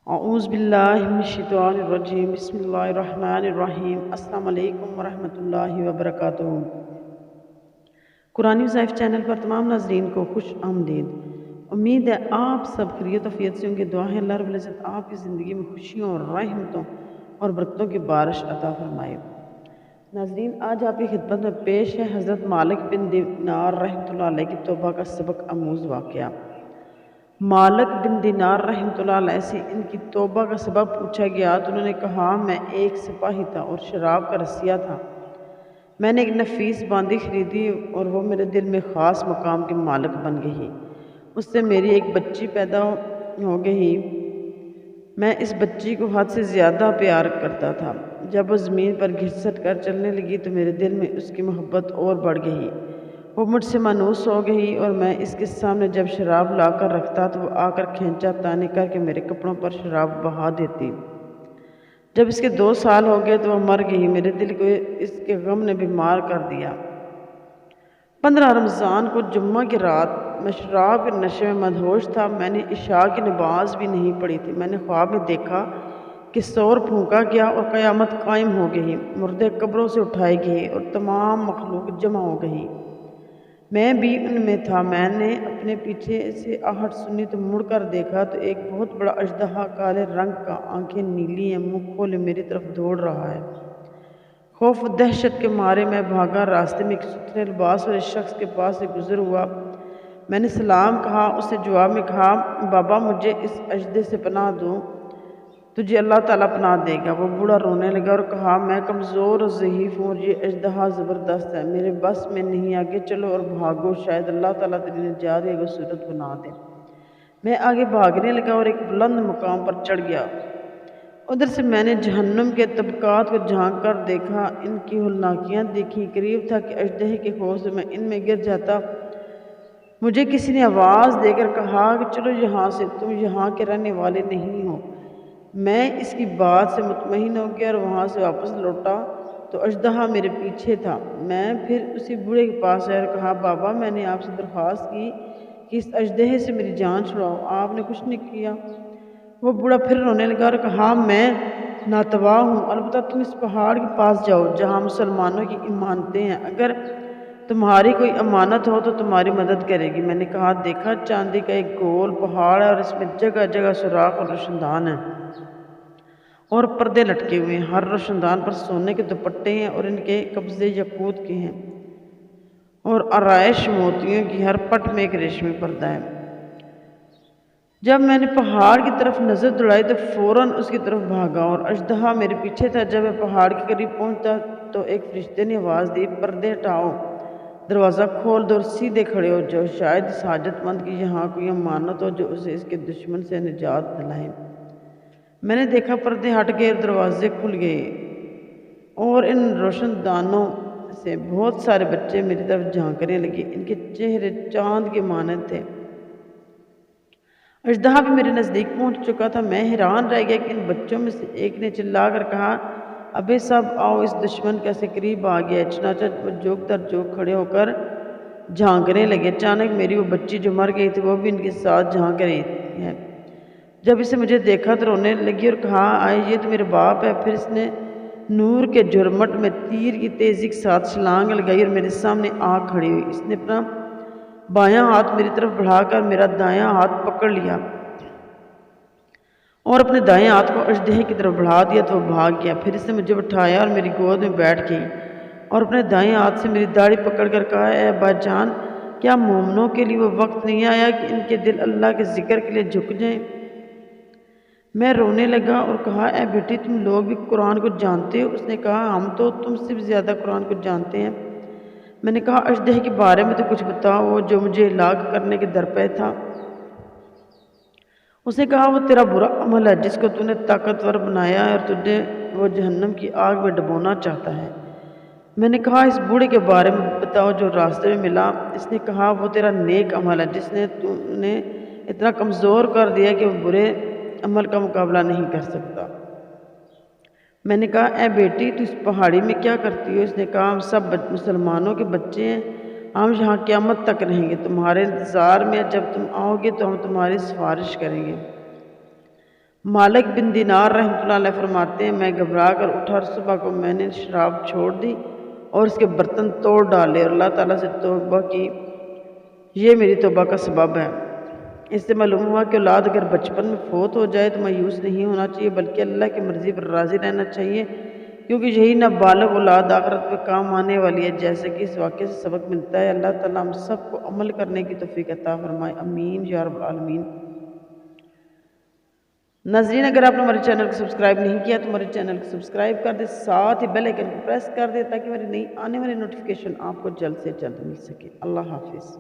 اعوذ باللہ من الشیطان الرجیم بسم اللہ الرحمن الرحیم السلام علیکم ورحمۃ اللہ وبرکاتہ۔ قرآن وظائف چینل پر تمام ناظرین کو خوش آمدید۔ امید ہے آپ سب خیریت و عافیت سے ہوں گے۔ دعا ہے اللہ رب العزت آپ کی زندگی میں خوشیوں اور رحمتوں اور برکتوں کی بارش عطا فرمائے۔ ناظرین، آج آپ کی خدمت میں پیش ہے حضرت مالک بن دینار رحمۃ اللہ علیہ کی توبہ کا سبق آموز واقعہ۔ مالک بن دینار رحمۃ اللہ علیہ سے ان کی توبہ کا سبب پوچھا گیا تو انہوں نے کہا، میں ایک سپاہی تھا اور شراب کا رسیا تھا۔ میں نے ایک نفیس باندی خریدی اور وہ میرے دل میں خاص مقام کے مالک بن گئی۔ اس سے میری ایک بچی پیدا ہو گئی۔ میں اس بچی کو حد سے زیادہ پیار کرتا تھا۔ جب وہ زمین پر گھسٹ کر چلنے لگی تو میرے دل میں اس کی محبت اور بڑھ گئی۔ وہ مجھ سے مانوس ہو گئی اور میں اس کے سامنے جب شراب لا کر رکھتا تو وہ آ کر کھینچا تانی کر کے میرے کپڑوں پر شراب بہا دیتی۔ جب اس کے 2 سال ہو گئے تو وہ مر گئی۔ میرے دل کو اس کے غم نے بیمار کر دیا۔ 15 رمضان کو جمعہ کی رات میں شراب کے نشے میں مدہوش تھا۔ میں نے عشاء کی نماز بھی نہیں پڑھی تھی۔ میں نے خواب میں دیکھا کہ سور پھونکا گیا اور قیامت قائم ہو گئی۔ مردے قبروں سے اٹھائے گئے اور تمام مخلوق جمع ہو گئی۔ میں بھی ان میں تھا۔ میں نے اپنے پیچھے سے آہٹ سنی تو مڑ کر دیکھا تو ایک بہت بڑا اژدہا کالے رنگ کا، آنکھیں نیلی ہیں، منہ کھولے میری طرف دوڑ رہا ہے۔ خوف و دہشت کے مارے میں بھاگا۔ راستے میں ایک ستھرے لباس والے شخص کے پاس سے گزر ہوا۔ میں نے سلام کہا۔ اس نے جواب میں کہا، بابا مجھے اس اژدہے سے پناہ دو، تجھے اللہ تعالیٰ پناہ دے گا۔ وہ بوڑھا رونے لگا اور کہا، میں کمزور اور ضعیف ہوں اور یہ اژدہا زبردست ہے، میرے بس میں نہیں، آگے چلو اور بھاگو، شاید اللہ تعالیٰ تیری نجات کی صورت بنا دے۔ میں آگے بھاگنے لگا اور ایک بلند مقام پر چڑھ گیا۔ ادھر سے میں نے جہنم کے طبقات کو جھانک کر دیکھا، ان کی ہولناکیاں دیکھی۔ قریب تھا کہ اژدہے کے خوف سے میں ان میں گر جاتا۔ مجھے کسی نے آواز دے کر کہا کہ چلو یہاں سے، تم یہاں کے رہنے والے نہیں ہو۔ میں اس کی بات سے مطمئن ہو گیا اور وہاں سے واپس لوٹا تو اژدہا میرے پیچھے تھا۔ میں پھر اسی بوڑھے کے پاس آیا اور کہا، بابا میں نے آپ سے درخواست کی کہ اس اژدہے سے میری جان چھڑاؤ، آپ نے کچھ نہیں کیا۔ وہ بوڑھا پھر رونے لگا اور کہا، میں ناتواں ہوں، البتہ تم اس پہاڑ کے پاس جاؤ جہاں مسلمانوں کی امانتیں ہیں، اگر تمہاری کوئی امانت ہو تو تمہاری مدد کرے گی۔ میں نے کہا، دیکھا چاندی کا ایک گول پہاڑ ہے اور اس میں جگہ جگہ سوراخ اور روشندان ہیں اور پردے لٹکے ہوئے ہیں۔ ہر روشندان پر سونے کے دوپٹے ہیں اور ان کے قبضے یاقوت کے ہیں اور آرائش موتیوں کی، ہر پٹ میں ایک ریشمی پردہ ہے۔ جب میں نے پہاڑ کی طرف نظر دوڑائی تو فوراً اس کی طرف بھاگا اور اژدہا میرے پیچھے تھا۔ جب میں پہاڑ کے قریب پہنچا تو ایک فرشتے نے آواز دی، پردے ہٹاؤ، دروازہ کھول دو اور سیدھے کھڑے ہو جاؤ، شاید اس حاجت مند کی یہاں کوئی امانت ہو جو اسے اس کے دشمن سے نجات دلائے۔ میں نے دیکھا پردے ہٹ گئے اور دروازے کھل گئے اور ان روشن دانوں سے بہت سارے بچے میری طرف جھانکنے لگے۔ ان کے چہرے چاند کے مانند تھے۔ اژدہا بھی میرے نزدیک پہنچ چکا تھا۔ میں حیران رہ گیا کہ ان بچوں میں سے ایک نے چلا کر کہا، ابے سب آؤ، اس دشمن کیسے قریب آ گیا ہے۔ چنانچہ وہ جوک در جوک کھڑے ہو کر جھانکنے لگے۔ اچانک میری وہ بچی جو مر گئی تھی وہ بھی ان کے ساتھ جھانک رہی ہے۔ جب اسے مجھے دیکھا تو رونے لگی اور کہا، آئے یہ تو میرے باپ ہے۔ پھر اس نے نور کے جھرمٹ میں تیر کی تیزی کے ساتھ چھلانگ لگائی اور میرے سامنے آ کھڑی ہوئی۔ اس نے اپنا بایاں ہاتھ میری طرف بڑھا کر میرا دایاں ہاتھ پکڑ لیا اور اپنے دائیں ہاتھ کو اژدہے کی طرف بڑھا دیا تو وہ بھاگ گیا۔ پھر اس نے مجھے اٹھایا اور میری گود میں بیٹھ گئی اور اپنے دائیں ہاتھ سے میری داڑھی پکڑ کر کہا، اے ابا جان، کیا مومنوں کے لیے وہ وقت نہیں آیا کہ ان کے دل اللہ کے ذکر کے لیے جھک جائیں؟ میں رونے لگا اور کہا، اے بیٹی، تم لوگ بھی قرآن کو جانتے ہو؟ اس نے کہا، ہم تو تم سے بھی زیادہ قرآن کو جانتے ہیں۔ میں نے کہا، اژدہے کے بارے میں تو کچھ بتاؤ، وہ جو مجھے ہلاک کرنے کے درپے تھا۔ اس نے کہا، وہ تیرا برا عمل ہے جس کو تو نے طاقتور بنایا ہے اور تجھے وہ جہنم کی آگ میں ڈبونا چاہتا ہے۔ میں نے کہا، اس بوڑھے کے بارے میں بتاؤ جو راستے میں ملا۔ اس نے کہا، وہ تیرا نیک عمل ہے جس نے تو نے اتنا کمزور کر دیا کہ وہ برے عمل کا مقابلہ نہیں کر سکتا۔ میں نے کہا، اے بیٹی، تو اس پہاڑی میں کیا کرتی ہو؟ اس نے کہا، ہم سب مسلمانوں کے بچے ہیں، ہم یہاں قیامت تک رہیں گے، تمہارے انتظار میں، جب تم آؤ گے تو ہم تمہاری سفارش کریں گے۔ مالک بن دینار رحمۃ اللہ علیہ فرماتے ہیں میں گھبرا کر اٹھا اور صبح کو میں نے شراب چھوڑ دی اور اس کے برتن توڑ ڈالے اور اللہ تعالیٰ سے توبہ کی، یہ میری توبہ کا سبب ہے۔ اس سے معلوم ہوا کہ اولاد اگر بچپن میں فوت ہو جائے تو مایوس نہیں ہونا چاہیے بلکہ اللہ کی مرضی پر راضی رہنا چاہیے، کیونکہ یہی نابالغ اولاد آخرت میں کام آنے والی ہے۔ جیسے کہ اس واقعے سے سبق ملتا ہے، اللہ تعالیٰ ہم سب کو عمل کرنے کی توفیق عطا فرمائے، آمین یا رب العالمین۔ ناظرین، اگر آپ نے ہمارے چینل کو سبسکرائب نہیں کیا تو ہمارے چینل کو سبسکرائب کر دیں، ساتھ ہی بیل آئیکن کو پریس کر دیں تاکہ ہماری نئی آنے والی نوٹیفیکیشن آپ کو جلد سے جلد مل سکے۔ اللہ حافظ۔